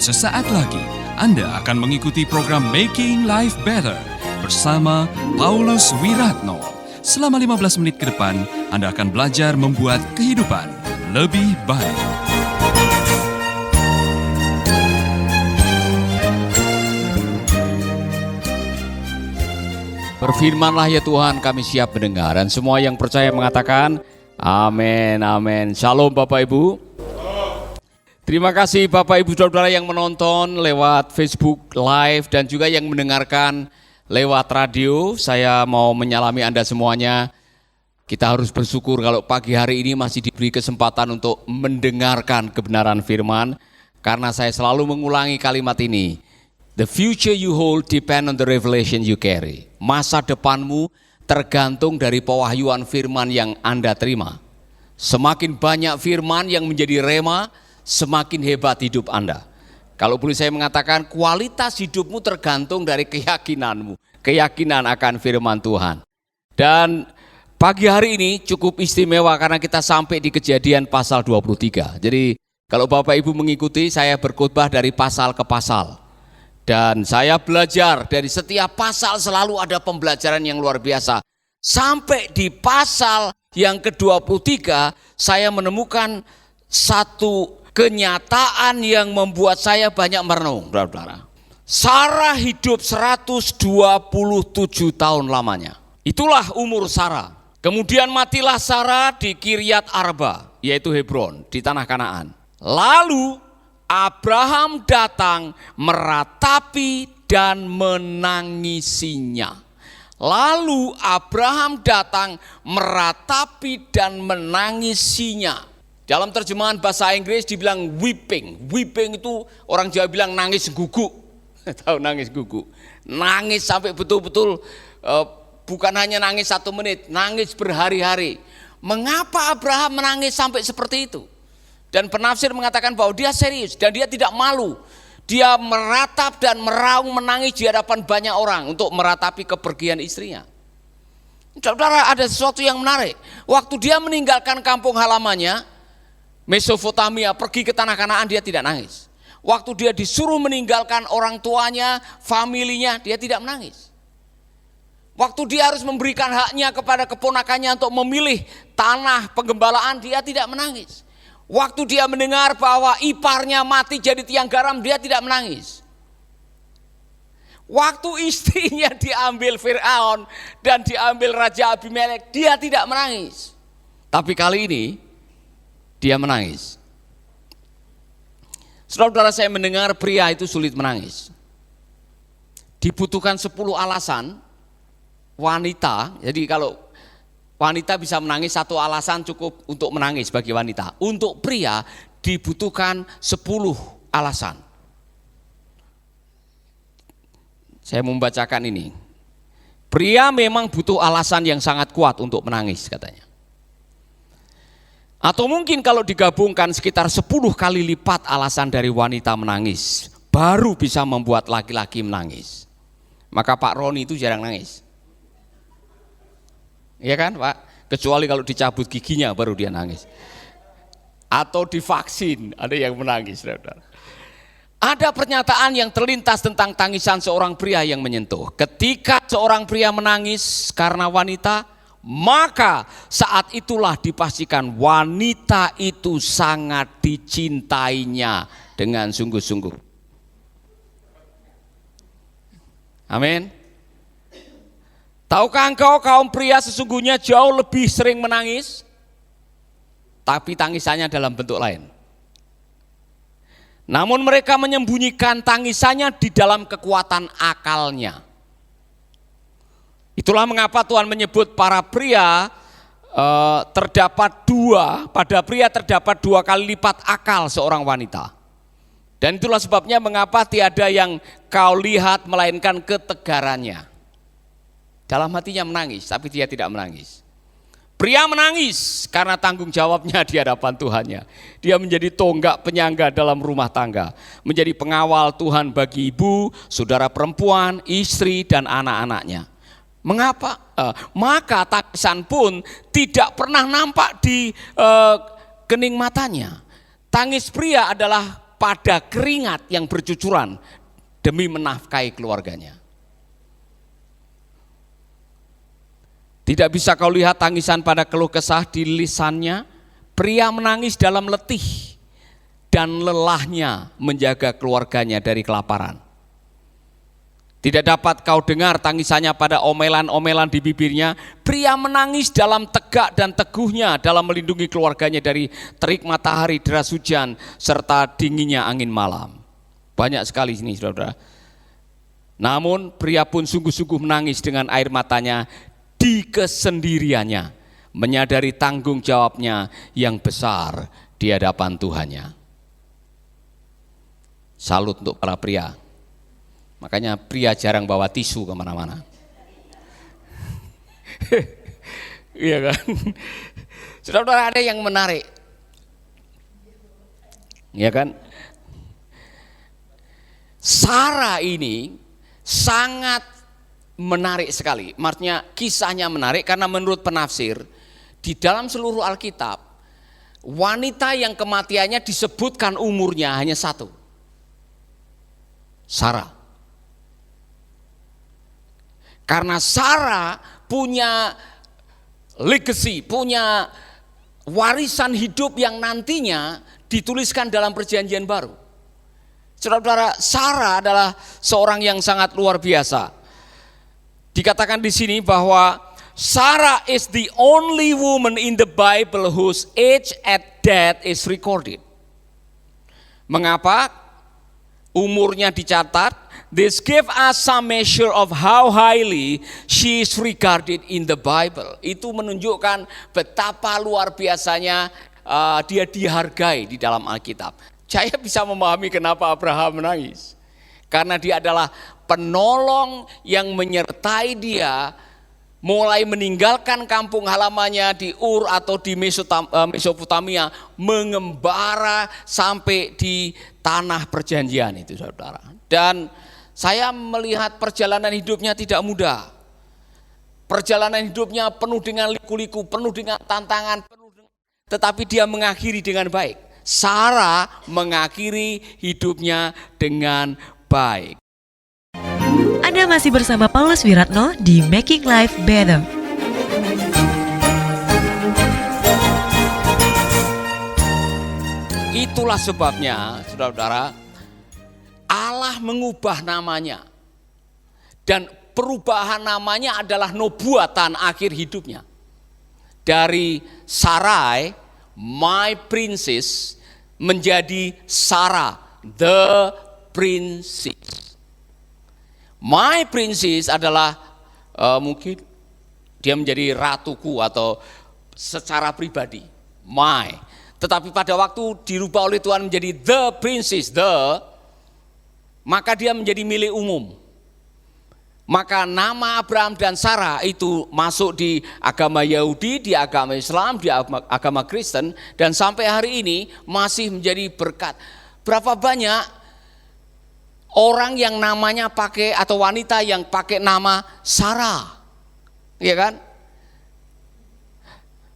Sesaat lagi Anda akan mengikuti program Making Life Better bersama Paulus Wiratno. Selama 15 menit ke depan, Anda akan belajar membuat kehidupan lebih baik. Berfirmanlah ya Tuhan, kami siap mendengar. Dan semua yang percaya mengatakan amin, amin. Shalom Bapak Ibu. Terima kasih Bapak Ibu Saudara yang menonton lewat Facebook Live dan juga yang mendengarkan lewat radio. Saya mau menyalami Anda semuanya. Kita harus bersyukur kalau pagi hari ini masih diberi kesempatan untuk mendengarkan kebenaran firman. Karena saya selalu mengulangi kalimat ini. The future you hold depend on the revelation you carry. Masa depanmu tergantung dari pewahyuan firman yang Anda terima. Semakin banyak firman yang menjadi rema, semakin hebat hidup Anda. Kalau boleh saya mengatakan, kualitas hidupmu tergantung dari keyakinanmu, keyakinan akan firman Tuhan. Dan pagi hari ini cukup istimewa karena kita sampai di Kejadian pasal 23. Jadi kalau Bapak Ibu mengikuti, saya berkhotbah dari pasal ke pasal. Dan saya belajar dari setiap pasal selalu ada pembelajaran yang luar biasa. Sampai di pasal yang ke-23 saya menemukan satu kenyataan yang membuat saya banyak merenung, saudara. Sarah hidup 127 tahun lamanya. Itulah umur Sarah. Kemudian matilah Sarah di Kiryat Arba, yaitu Hebron, di tanah Kanaan. Lalu Abraham datang meratapi dan menangisinya. Lalu Abraham datang meratapi dan menangisinya. Dalam terjemahan bahasa Inggris dibilang weeping. Weeping itu orang Jawa bilang nangis guguk. Tahu nangis guguk. Nangis sampai betul-betul bukan hanya nangis 1 menit, nangis berhari-hari. Mengapa Abraham menangis sampai seperti itu? Dan penafsir mengatakan bahwa dia serius dan dia tidak malu. Dia meratap dan meraung menangis di hadapan banyak orang untuk meratapi kepergian istrinya. Saudara, ada sesuatu yang menarik. Waktu dia meninggalkan kampung halamannya, Mesopotamia, pergi ke tanah Kanaan, dia tidak nangis. Waktu dia disuruh meninggalkan orang tuanya, familinya, dia tidak menangis. Waktu dia harus memberikan haknya kepada keponakannya untuk memilih tanah penggembalaan, dia tidak menangis. Waktu dia mendengar bahwa iparnya mati jadi tiang garam, dia tidak menangis. Waktu istrinya diambil Firaun dan diambil Raja Abimelek, dia tidak menangis. Tapi kali ini dia menangis. Saudara-saudara, saya mendengar pria itu sulit menangis. Dibutuhkan 10 alasan wanita. Jadi kalau wanita bisa menangis, 1 alasan cukup untuk menangis bagi wanita. Untuk pria dibutuhkan 10 alasan. Saya membacakan ini. Pria memang butuh alasan yang sangat kuat untuk menangis, katanya. Atau mungkin kalau digabungkan sekitar 10 kali lipat alasan dari wanita menangis, baru bisa membuat laki-laki menangis. Maka Pak Roni itu jarang nangis. Iya kan Pak? Kecuali kalau dicabut giginya baru dia nangis. Atau divaksin, ada yang menangis, saudara. Ada pernyataan yang terlintas tentang tangisan seorang pria yang menyentuh. Ketika seorang pria menangis karena wanita, maka saat itulah dipastikan wanita itu sangat dicintainya dengan sungguh-sungguh. Amin. Tahukah engkau kaum pria sesungguhnya jauh lebih sering menangis, tapi tangisannya dalam bentuk lain. Namun mereka menyembunyikan tangisannya di dalam kekuatan akalnya. Itulah mengapa Tuhan menyebut para pria pada pria terdapat 2 kali lipat akal seorang wanita. Dan itulah sebabnya mengapa tiada yang kau lihat melainkan ketegarannya. Dalam hatinya menangis, tapi dia tidak menangis. Pria menangis karena tanggung jawabnya di hadapan Tuhannya. Dia menjadi tonggak penyangga dalam rumah tangga, menjadi pengawal Tuhan bagi ibu, saudara perempuan, istri, dan anak-anaknya. Mengapa? Maka tangisan pun tidak pernah nampak di kening matanya. Tangis pria adalah pada keringat yang bercucuran demi menafkahi keluarganya. Tidak bisa kau lihat tangisan pada keluh kesah di lisannya. Pria menangis dalam letih dan lelahnya menjaga keluarganya dari kelaparan. Tidak dapat kau dengar tangisannya pada omelan-omelan di bibirnya. Pria menangis dalam tegak dan teguhnya dalam melindungi keluarganya dari terik matahari, deras hujan, serta dinginnya angin malam. Banyak sekali ini, saudara. Namun pria pun sungguh-sungguh menangis dengan air matanya di kesendiriannya, menyadari tanggung jawabnya yang besar di hadapan Tuhannya. Salut untuk para pria. Makanya pria jarang bawa tisu kemana-mana. Iya kan? Saudara, ada yang menarik. Iya kan? Sarah ini sangat menarik sekali. Maksudnya kisahnya menarik karena menurut penafsir di dalam seluruh Alkitab wanita yang kematiannya disebutkan umurnya hanya satu. Sarah. Karena Sarah punya legacy, punya warisan hidup yang nantinya dituliskan dalam perjanjian baru. Saudara-saudara, Sarah adalah seorang yang sangat luar biasa. Dikatakan di sini bahwa Sarah is the only woman in the Bible whose age at death is recorded. Mengapa? Umurnya dicatat. This give us some measure of how highly she is regarded in the Bible. Itu menunjukkan betapa luar biasanya dia dihargai di dalam Alkitab. Saya bisa memahami kenapa Abraham menangis. Karena dia adalah penolong yang menyertai dia mulai meninggalkan kampung halamannya di Ur atau di Mesopotamia, mengembara sampai di tanah perjanjian itu, saudara. Dan saya melihat perjalanan hidupnya tidak mudah. Perjalanan hidupnya penuh dengan liku-liku, penuh dengan tantangan, tetapi dia mengakhiri dengan baik. Sarah mengakhiri hidupnya dengan baik. Anda masih bersama Paulus Wiratno di Making Life Better. Itulah sebabnya, saudara-saudara, Allah mengubah namanya. Dan perubahan namanya adalah nubuatan akhir hidupnya. Dari Sarai, my princess, menjadi Sarah, the princess. My princess adalah mungkin dia menjadi ratuku atau secara pribadi, my. Tetapi pada waktu dirubah oleh Tuhan menjadi the princess, maka dia menjadi milik umum. Maka nama Abraham dan Sarah itu masuk di agama Yahudi, di agama Islam, di agama Kristen, dan sampai hari ini masih menjadi berkat. Berapa banyak orang yang namanya pakai atau wanita yang pakai nama Sarah, iya kan?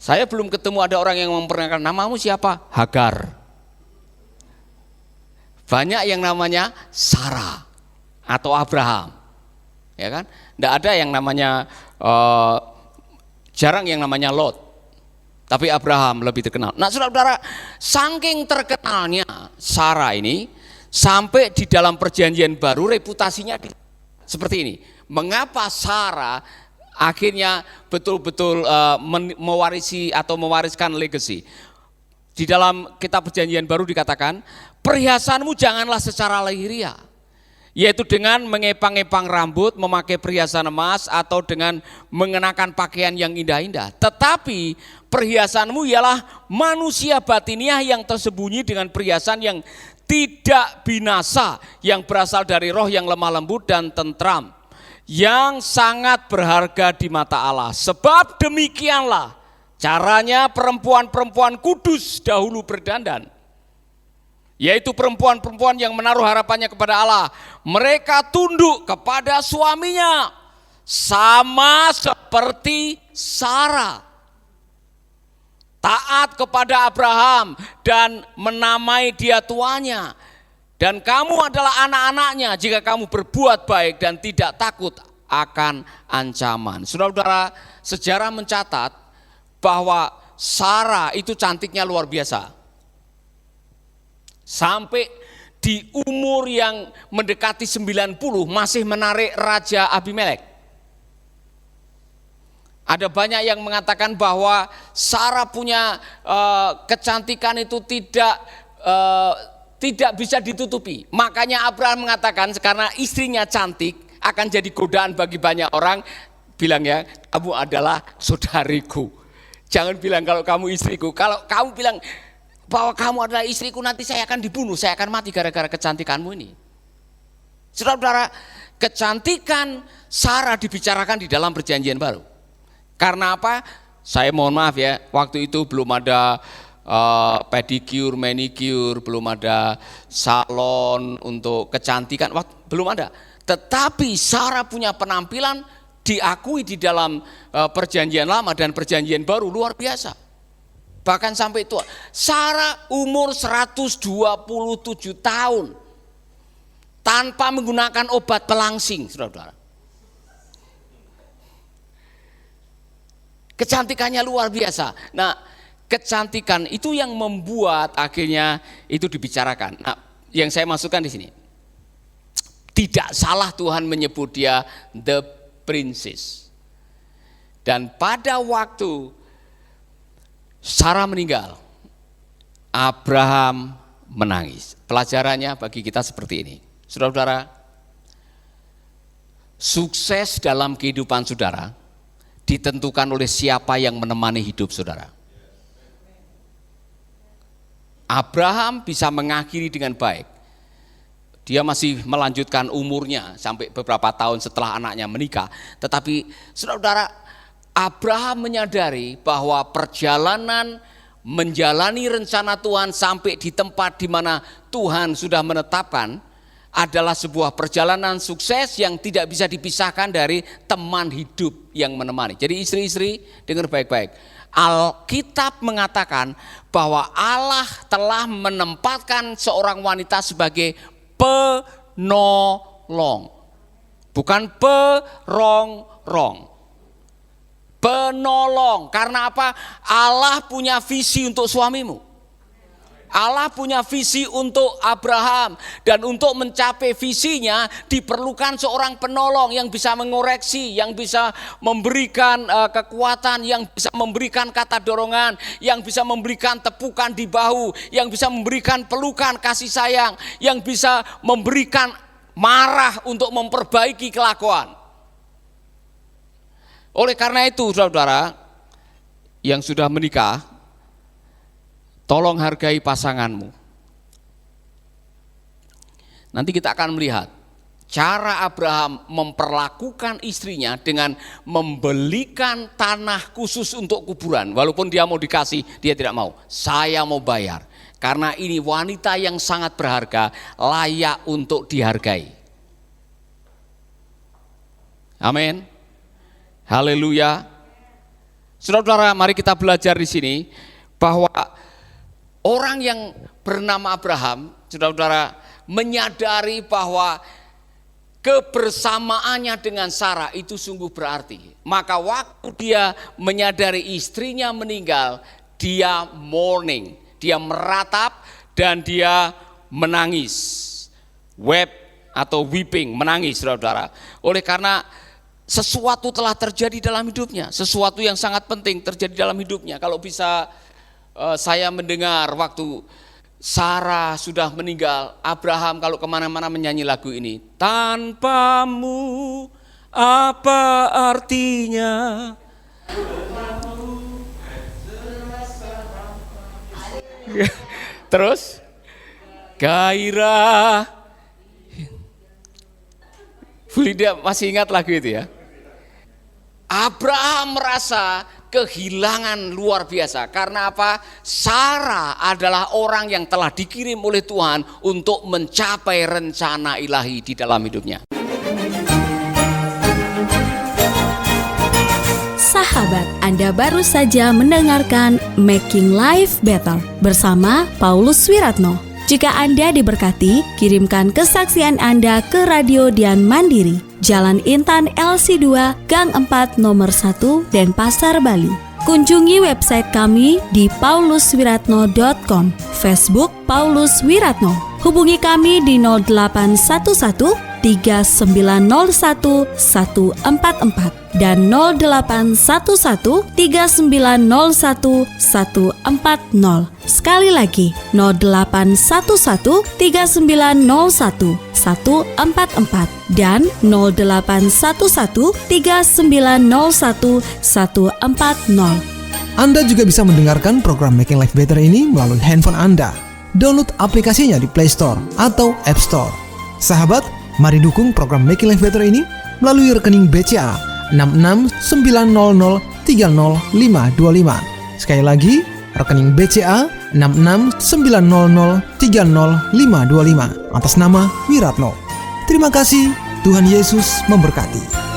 Saya belum ketemu ada orang yang memperkenalkan namamu siapa? Hagar. Banyak yang namanya Sarah atau Abraham, ya kan? Tidak ada yang namanya jarang yang namanya Lot, tapi Abraham lebih terkenal. Nah, saudara-saudara, saking terkenalnya Sarah ini sampai di dalam perjanjian baru reputasinya seperti ini. Mengapa Sarah akhirnya betul-betul mewarisi atau mewariskan legacy? Di dalam kitab perjanjian baru dikatakan, perhiasanmu janganlah secara lahiriah, yaitu dengan mengepang-epang rambut, memakai perhiasan emas, atau dengan mengenakan pakaian yang indah-indah. Tetapi perhiasanmu ialah manusia batiniah yang tersembunyi dengan perhiasan yang tidak binasa, yang berasal dari roh yang lemah lembut dan tentram, yang sangat berharga di mata Allah. Sebab demikianlah caranya perempuan-perempuan kudus dahulu berdandan, yaitu perempuan-perempuan yang menaruh harapannya kepada Allah. Mereka tunduk kepada suaminya, sama seperti Sarah. taat kepada Abraham dan menamai dia tuanya. Dan kamu adalah anak-anaknya jika kamu berbuat baik dan tidak takut akan ancaman. Saudara-saudara, sejarah mencatat bahwa Sarah itu cantiknya luar biasa. Sampai di umur yang mendekati 90 masih menarik Raja Abimelek. Ada banyak yang mengatakan bahwa Sarah punya kecantikan itu tidak bisa ditutupi. Makanya Abraham mengatakan karena istrinya cantik akan jadi godaan bagi banyak orang. Bilang ya, kamu adalah saudariku. Jangan bilang kalau kamu istriku. Kalau kamu bilang bahwa kamu adalah istriku, nanti saya akan dibunuh, saya akan mati gara-gara kecantikanmu ini. Saudara-saudara, kecantikan Sarah dibicarakan di dalam perjanjian baru. Karena apa? Saya mohon maaf ya, waktu itu belum ada pedicure, manicure, belum ada salon untuk kecantikan, belum ada. Tetapi Sarah punya penampilan diakui di dalam perjanjian lama dan perjanjian baru luar biasa. Bahkan sampai tua. Sarah umur 127 tahun tanpa menggunakan obat pelangsing, saudara-saudara. Kecantikannya luar biasa. Nah, kecantikan itu yang membuat akhirnya itu dibicarakan. Nah, yang saya masukkan di sini, tidak salah Tuhan menyebut dia the princess. Dan pada waktu Sarah meninggal, Abraham menangis. Pelajarannya bagi kita seperti ini. Saudara-saudara, sukses dalam kehidupan saudara ditentukan oleh siapa yang menemani hidup saudara. Abraham bisa mengakhiri dengan baik. Dia masih melanjutkan umurnya sampai beberapa tahun setelah anaknya menikah. Tetapi saudara-saudara, Abraham menyadari bahwa perjalanan menjalani rencana Tuhan sampai di tempat di mana Tuhan sudah menetapkan adalah sebuah perjalanan sukses yang tidak bisa dipisahkan dari teman hidup yang menemani. Jadi istri-istri dengar baik-baik. Alkitab mengatakan bahwa Allah telah menempatkan seorang wanita sebagai penolong. Bukan perongrong. Penolong. Karena apa? Allah punya visi untuk suamimu. Allah punya visi untuk Abraham, dan untuk mencapai visinya diperlukan seorang penolong yang bisa mengoreksi, yang bisa memberikan kekuatan, yang bisa memberikan kata dorongan, yang bisa memberikan tepukan di bahu, yang bisa memberikan pelukan kasih sayang, yang bisa memberikan marah untuk memperbaiki kelakuan. Oleh karena itu saudara yang sudah menikah, tolong hargai pasanganmu. Nanti kita akan melihat cara Abraham memperlakukan istrinya dengan membelikan tanah khusus untuk kuburan. Walaupun dia mau dikasih, dia tidak mau. Saya mau bayar. Karena ini wanita yang sangat berharga, layak untuk dihargai. Amin. Haleluya. Saudara-saudara, mari kita belajar di sini bahwa orang yang bernama Abraham, saudara-saudara, menyadari bahwa kebersamaannya dengan Sarah itu sungguh berarti. Maka waktu dia menyadari istrinya meninggal, dia mourning, dia meratap dan dia menangis. Wept atau weeping, menangis saudara-saudara. Oleh karena sesuatu telah terjadi dalam hidupnya, sesuatu yang sangat penting terjadi dalam hidupnya. Kalau bisa saya mendengar waktu Sarah sudah meninggal, Abraham kalau kemana-mana menyanyi lagu ini. Tanpamu apa artinya? Terus gairah. Bu Lydia masih ingat lagu itu ya? Abraham merasa kehilangan luar biasa. Karena apa? Sarah adalah orang yang telah dikirim oleh Tuhan untuk mencapai rencana ilahi di dalam hidupnya. Sahabat sahabat, Anda baru saja mendengarkan Making Life Better bersama Paulus Wiratno. Jika Anda diberkati, kirimkan kesaksian Anda ke Radio Dian Mandiri, Jalan Intan LC2, Gang 4 Nomor 1, Denpasar, Bali. Kunjungi website kami di pauluswiratno.com, Facebook Paulus Wiratno. Hubungi kami di 0811 3901 144 dan 0811 3901 140. Sekali lagi 0811 3901 144 dan 0811 3901 140. Anda juga bisa mendengarkan program Making Life Better ini melalui handphone Anda. Download aplikasinya di Play Store atau App Store. Sahabat, mari dukung program Making Life Better ini melalui rekening BCA 6690300525. Sekali lagi, rekening BCA 6690300525 atas nama Wiratno. Terima kasih, Tuhan Yesus memberkati.